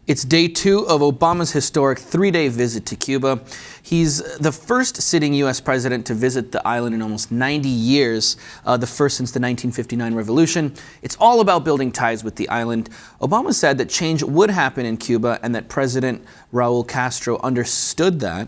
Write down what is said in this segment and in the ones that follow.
It's day 2 of Obama's historic 3-day visit to Cuba. He's the first sitting U.S. president to visit the island in almost 90 years, the first since the 1959 revolution. It's all about building ties with the island. Obama said that change would happen in Cuba and that President Raul Castro understood that.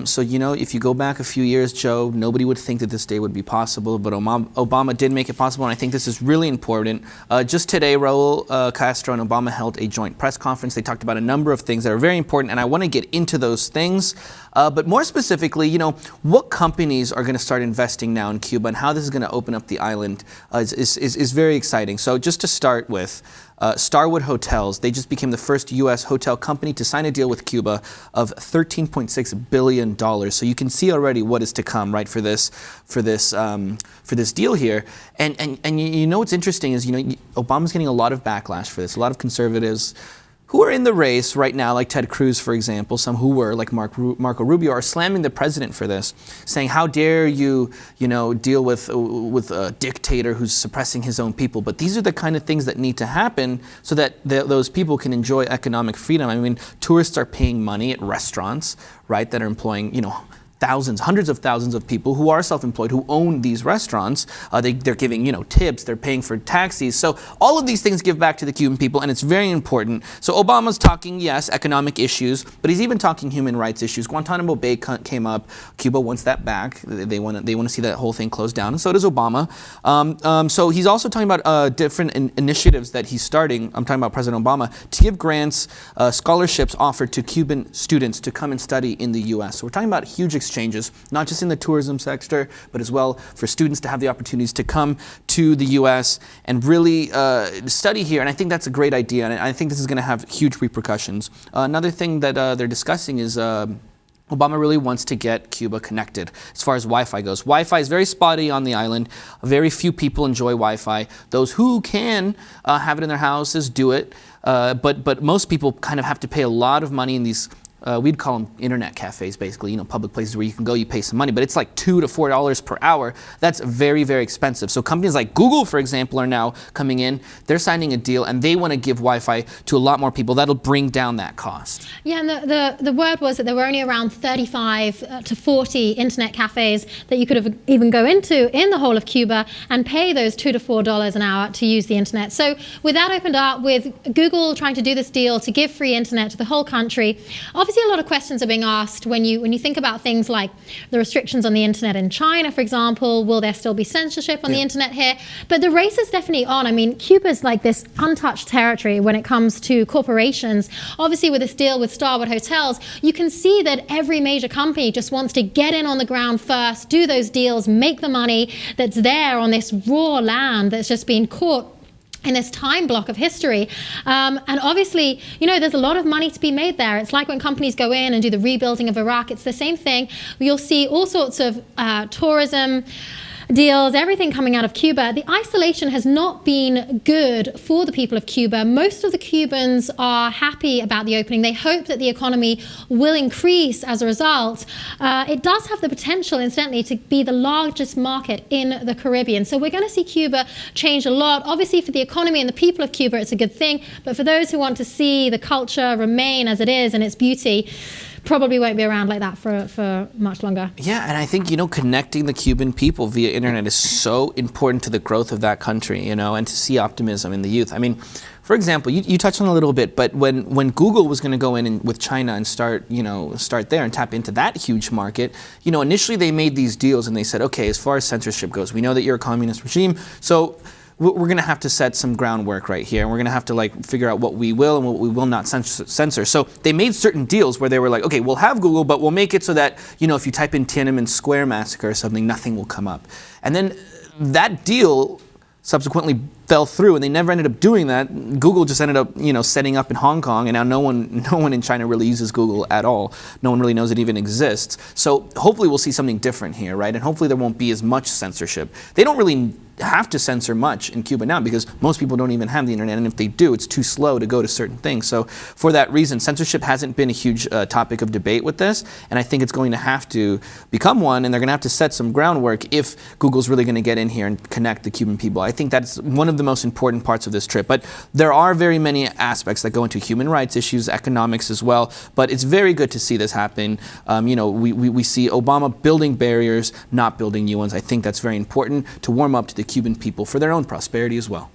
So, you know, if you go back a few years, Joe, nobody would think that this day would be possible, but Obama did make it possible, and I think this is really important. Just today, Raul Castro and Obama held a joint press conference. They talked about a number of things that are very important, and I want to get into those things. But more specifically, you know, what companies are going to start investing now in Cuba and how this is going to open up the island is very exciting. So just to start with, Starwood Hotels, they just became the first U.S. hotel company to sign a deal with Cuba of $13.6 billion. So you can see already what is to come, right, for this deal here. And you know what's interesting is, you know, Obama's getting a lot of backlash for this. A lot of conservatives who are in the race right now, like Ted Cruz, for example, some who were, like Marco Rubio, are slamming the president for this, saying, how dare you, deal with a dictator who's suppressing his own people. But these are the kind of things that need to happen so that those people can enjoy economic freedom. I mean, tourists are paying money at restaurants, right, that are employing, thousands, hundreds of thousands of people who are self-employed, who own these restaurants. They're giving, tips, they're paying for taxis. So all of these things give back to the Cuban people, and it's very important. So Obama's talking, yes, economic issues, but he's even talking human rights issues. Guantanamo Bay came up. Cuba wants that back. They want to see that whole thing closed down, and so does Obama. So he's also talking about different initiatives that he's starting. I'm talking about President Obama, to give grants, scholarships offered to Cuban students to come and study in the U.S. So we're talking about huge exchanges, not just in the tourism sector, but as well for students to have the opportunities to come to the U.S. and really study here. And I think that's a great idea, and I think this is going to have huge repercussions. Another thing that they're discussing is Obama really wants to get Cuba connected as far as Wi-Fi goes. Wi-Fi is very spotty on the island. Very few people enjoy Wi-Fi. Those who can have it in their houses do it, but most people kind of have to pay a lot of money in these we'd call them internet cafes, basically, public places where you can go, you pay some money, but it's like $2 to $4 per hour. That's very, very expensive. So companies like Google, for example, are now coming in. They're signing a deal, and they want to give Wi-Fi to a lot more people. That'll bring down that cost. Yeah, and the word was that there were only around 35 to 40 internet cafes that you could even go into in the whole of Cuba and pay those $2 to $4 an hour to use the internet. So with that opened up, with Google trying to do this deal to give free internet to the whole country, obviously a lot of questions are being asked when you think about things like the restrictions on the internet in China, for example. Will there still be censorship on the internet here? But the race is definitely on. I mean, Cuba's like this untouched territory when it comes to corporations. Obviously, with this deal with Starwood Hotels, you can see that every major company just wants to get in on the ground first, do those deals, make the money that's there on this raw land that's just been caught in this time block of history. And obviously, there's a lot of money to be made there. It's like when companies go in and do the rebuilding of Iraq, it's the same thing. You'll see all sorts of tourism deals, everything coming out of Cuba. The isolation has not been good for the people of Cuba. Most of the Cubans are happy about the opening. They hope that the economy will increase as a result. It does have the potential, incidentally, to be the largest market in the Caribbean. So we're going to see Cuba change a lot. Obviously, for the economy and the people of Cuba, it's a good thing. But for those who want to see the culture remain as it is and its beauty, probably won't be around like that for much longer. Yeah, and I think, connecting the Cuban people via internet is so important to the growth of that country, and to see optimism in the youth. I mean, for example, you touched on it a little bit, but when Google was going to go in with China and start there and tap into that huge market, initially they made these deals and they said, okay, as far as censorship goes, we know that you're a communist regime, so we're going to have to set some groundwork right here, and we're going to have to figure out what we will and what we will not censor. So they made certain deals where they were like, okay, we'll have Google, but we'll make it so that, if you type in Tiananmen Square massacre or something, nothing will come up. And then that deal subsequently fell through, and they never ended up doing that. Google just ended up, setting up in Hong Kong, and now no one in China really uses Google at all. No one really knows it even exists. So hopefully we'll see something different here, right? And hopefully there won't be as much censorship. They don't really have to censor much in Cuba now because most people don't even have the internet, and if they do, it's too slow to go to certain things. So for that reason, censorship hasn't been a huge topic of debate with this, and I think it's going to have to become one, and they're going to have to set some groundwork if Google's really going to get in here and connect the Cuban people. I think that's one of the most important parts of this trip. But there are very many aspects that go into human rights issues, economics as well, but it's very good to see this happen. We see Obama building barriers, not building new ones. I think that's very important to warm up to the Cuban people for their own prosperity as well.